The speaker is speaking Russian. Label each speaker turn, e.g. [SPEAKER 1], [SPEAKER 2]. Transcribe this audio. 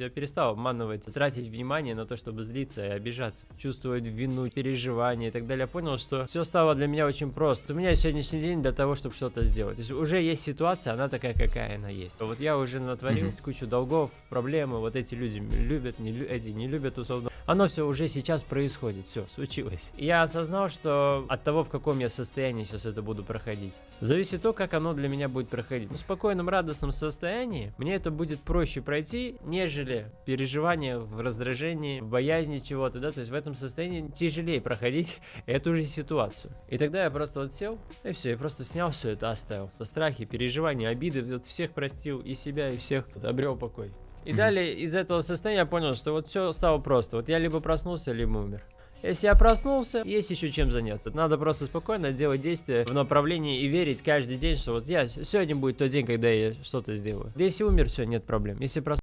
[SPEAKER 1] Я перестал обманывать, тратить внимание на то, чтобы злиться и обижаться, чувствовать вину, переживания и так далее. Я понял, что все стало для меня очень просто. У меня сегодняшний день для того, чтобы что-то сделать. То есть уже есть ситуация, она такая, какая она есть. Вот я уже натворил кучу долгов, проблемы, вот эти люди любят, эти не любят, условно. Оно все уже сейчас происходит, все, случилось. И я осознал, что от того, в каком я состоянии сейчас это буду проходить, зависит то, как оно для меня будет проходить. В спокойном, радостном состоянии мне это будет проще пройти, нежели переживания в раздражении, в боязни чего-то, да, то есть в этом состоянии тяжелее проходить эту же ситуацию. И тогда я просто вот сел, и все, я просто снял все это, оставил. Страхи, переживания, обиды, вот всех простил, и себя, и всех, вот, обрел покой. И далее из этого состояния я понял, что вот все стало просто. Вот я либо проснулся, либо умер. Если я проснулся, есть еще чем заняться. Надо просто спокойно делать действия в направлении и верить каждый день, что вот сегодня будет тот день, когда я что-то сделаю. Если умер, все, нет проблем. Если проснулся,